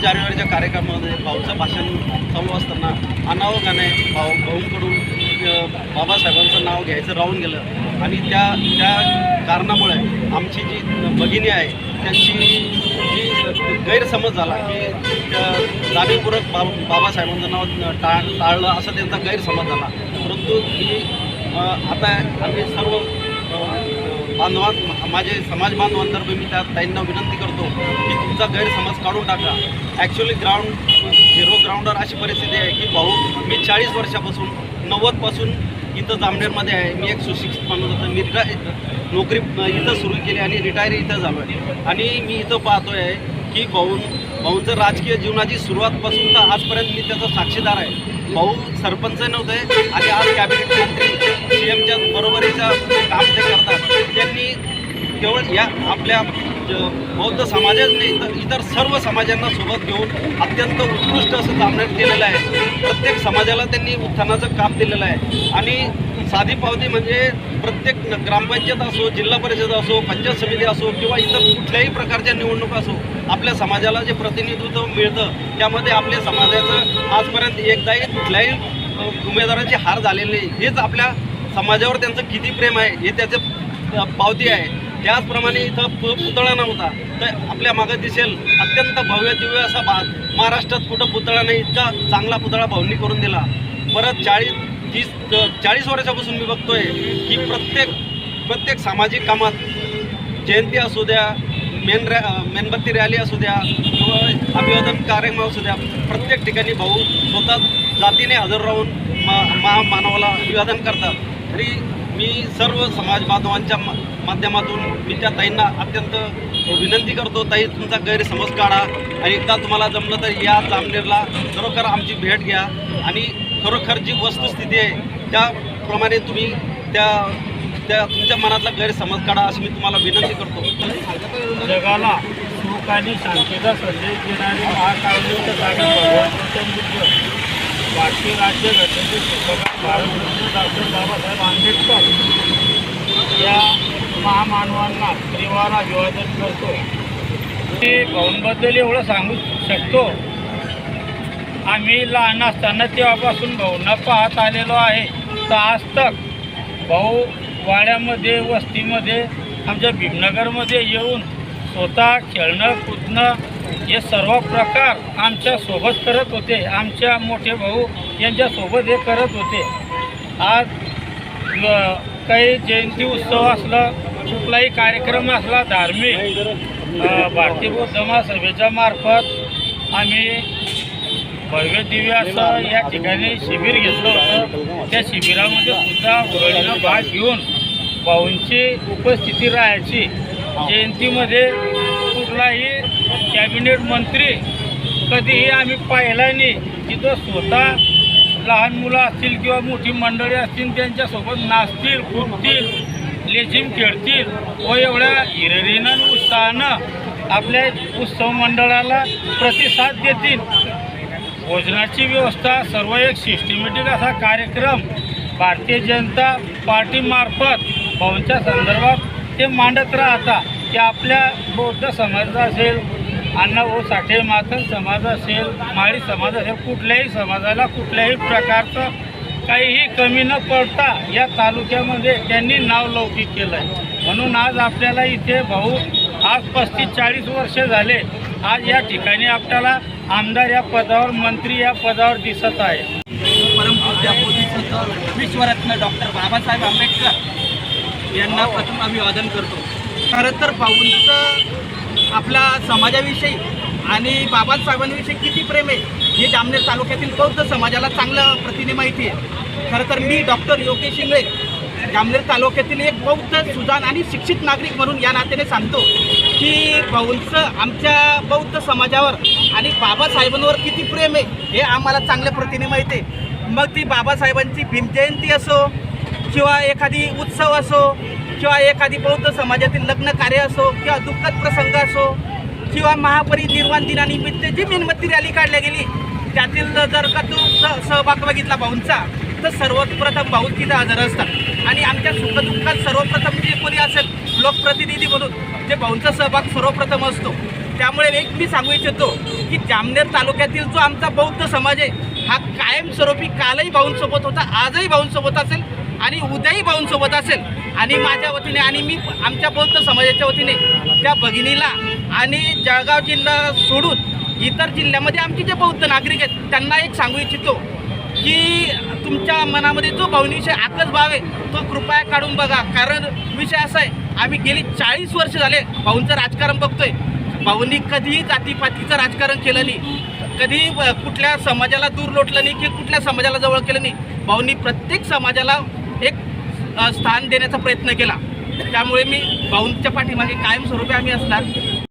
जानेवारीच्या कार्यक्रमामध्ये भाऊचं भाषण चालू असताना अनावधानाने भाऊंकडून बाबासाहेबांचं नाव घ्यायचं राहून गेलं आणि त्या कारणामुळे आमची जी भगिनी आहे त्यांची जी गैरसमज झाला की जाणीवपूर्वक बाबासाहेबांचं नाव टाळलं असं त्यांचा गैरसमज झाला. परंतु आता आम्ही सर्व माझे समाज बांधवांतर्फे मी त्या ताईंना विनंती करतो की तुमचा गैरसमज काढून टाका. ॲक्च्युली झिरो ग्राउंडवर अशी परिस्थिती आहे की भाऊ मी 40 वर्षापासून 90पासून इथं जामनेरमध्ये आहे. मी एक सुशिक्षित माणूस होतो. मी नोकरी इथं सुरू केली आणि रिटायरी इथं झालो आहे आणि मी इथं पाहतो आहे की भाऊंचं राजकीय जीवनाची सुरुवातपासून तर आजपर्यंत मी त्याचा साक्षीदार आहे. भाऊ सरपंच नव्हते आणि आज कॅबिनेट मंत्री CMच्या बरोबरीचं काम ते करतात. त्यांनी केवळ या आपल्या बौद्ध समाजच नाही तर इतर सर्व समाजांना सोबत घेऊन अत्यंत उत्कृष्ट असं जामनेर केलेलं आहे. प्रत्येक समाजाला त्यांनी उत्थानाचं काम दिलेलं आहे आणि साधी पावती म्हणजे प्रत्येक ग्रामपंचायत असो, जिल्हा परिषद असो, पंचायत समिती असो किंवा इतर कुठल्याही प्रकारच्या निवडणुका असो, आपल्या समाजाला जे प्रतिनिधित्व मिळतं त्यामध्ये आपल्या समाजाचं आजपर्यंत एकदाही कुठल्याही उमेदवाराची हार झालेली नाही. हेच आपल्या समाजावर त्यांचं किती प्रेम आहे हे त्याचं पावती आहे. त्याचप्रमाणे इथं पुतळा नव्हता तर आपल्या मागं दिसेल अत्यंत भव्य दिव्य असा महाराष्ट्रात कुठं पुतळा नाही, इतका चांगला पुतळा भाऊंनी करून दिला. परत 40 वर्षापासून मी बघतोय की प्रत्येक सामाजिक कामात जयंती असू द्या, मेणबत्ती रॅली असू द्या किंवा अभिवादन कार्यक्रम असू द्या, प्रत्येक ठिकाणी भाऊ स्वतः जातीने हजर राहून महामानवाला अभिवादन करतात. तरी मी सर्व समाज बांधवांच्या माध्यमातून मी त्या ताईंना अत्यंत विनंती करतो, ताई तुमचा गैरसमज काढा आणि एकदा तुम्हाला जमलं तर या जामनेरला खरोखर आमची भेट घ्या आणि खरोखर जी वस्तुस्थिती आहे त्याप्रमाणे तुम्ही त्या तुमच्या मनातला गैरसमज काढा अशी मी तुम्हाला विनंती करतो. जगाला सुख आणि शांतीचा संदेश देणारे महाकारुण्य सागर भगवान गौतम बुद्ध, भारतीय राज्यघटनेचे शिल्पकार भारतरत्न डॉक्टर बाबासाहेब आंबेडकर या महामानवांना त्रिवार अभिवादन करतो. मी भाऊंबद्दल एवढं सांगू शकतो, आम्ही लहान असताना तेव्हापासून भाऊंना पाहत आलेलो आहे. तर आज तक भाऊ वाड्यामध्ये वस्तीमध्ये आमच्या भीमनगरमध्ये येऊन स्वतः खेळणं कुदणं हे सर्व प्रकार आमच्यासोबत करत होते. आमच्या मोठे भाऊ यांच्यासोबत हे करत होते. आज काही जयंती उत्सव असलं, कुठलाही कार्यक्रम असला धार्मिक, भारतीय बौद्ध महासभेच्या मार्फत आम्ही भव्य दिव्य असं या ठिकाणी शिबिर घेतलं होतं. त्या शिबिरामध्ये सुद्धा उरळीनं भाग घेऊन भाऊंची उपस्थिती राहायची. जयंतीमध्ये कुठलाही कॅबिनेट मंत्री कधीही आम्ही पाहिला नाही. तिथं स्वतः लहान मुलं असतील किंवा मोठी मंडळी असतील त्यांच्यासोबत नाचतील, कुदतील, लेझिम खेळतील व एवढ्या हिरिरीनं उत्साहानं आपल्या उत्सव मंडळाला प्रतिसाद देतील. भोजनाची व्यवस्था सर्व एक सिस्टमॅटिक असा कार्यक्रम भारतीय जनता पार्टीमार्फत भाऊंच्या संदर्भात ते मांडत राहतात की आपल्या बौद्ध समाज असेल, अण्णाभाऊ साठे मातंग समाज असेल, माळी समाज असेल, कुठल्याही समाजाला कुठल्याही प्रकारचं काहीही कमी न पडता या तालुक्यामध्ये त्यांनी नाव लौकिक केलं आहे. म्हणून आज आपल्याला इथे भाऊ आज 35-40 वर्ष झाले आज या ठिकाणी आपल्याला आमदार या पदावर, मंत्री या पदावर दिसत आहे. परमपूज्य बोधिसत्व विश्वरत्न डॉक्टर बाबासाहेब आंबेडकर यांना प्रथम अभिवादन करतो. खरं तर भाऊंचं आपल्या समाजाविषयी आणि बाबासाहेबांविषयी किती प्रेम आहे हे जामनेर तालुक्यातील बौद्ध समाजाला चांगल्या प्रतीने माहिती आहे. खरं तर मी डॉक्टर योगेश इंगळे जामनेर तालुक्यातील एक बौद्ध सुजाण आणि शिक्षित नागरिक म्हणून या नात्याने सांगतो की भाऊंचं आमच्या बौद्ध समाजावर आणि बाबासाहेबांवर किती प्रेम आहे हे आम्हाला चांगल्या प्रतीने माहिती आहे. मग ती बाबासाहेबांची भीमजयंती असो किंवा एखादी उत्सव असो किंवा एखादी बौद्ध समाजातील लग्न कार्य असो किंवा दुःखद प्रसंग असो किंवा महापरिनिर्वाण दिनानिमित्त जी मेणबत्ती रॅली काढली गेली त्यातील जर का तो सहभाग बघितला भाऊंचा तर सर्वप्रथम भाऊ तिथं हजर असतात आणि आमच्या सुखदुःखात सर्वप्रथम जे कोणी असेल लोकप्रतिनिधी म्हणून जे भाऊंचा सहभाग सर्वप्रथम असतो. त्यामुळे एक मी सांगू इच्छितो की जामनेर तालुक्यातील जो आमचा बौद्ध समाज आहे हा कायमस्वरूपी कालही भाऊंसोबत होता, आजही भाऊंसोबत असेल आणि उद्याही भाऊंसोबत असेल. आणि माझ्या वतीने आणि मी आमच्या बौद्ध समाजाच्या वतीने त्या भगिनीला आणि जळगाव जिल्हा सोडून इतर जिल्ह्यामध्ये आमचे जे बौद्ध नागरिक आहेत त्यांना एक सांगू इच्छितो की तुमच्या मनामध्ये जो भावनिविषयी आकस भाव आहे तो कृपया काढून बघा. कारण विषय असा आहे, आम्ही गेली 40 वर्ष झाले भाऊंचं राजकारण बघतोय. भाऊंनी कधीही जातीपातीचं राजकारण केलं नाही, कधी कुठल्या समाजाला दूर लोटलं नाही की कुठल्या समाजाला जवळ केलं नाही. भाऊंनी प्रत्येक समाजाला एक स्थान देण्याचा प्रयत्न केला. त्यामुळे मी भाऊंच्या पाठीमागे कायमस्वरूपी आम्ही असणार.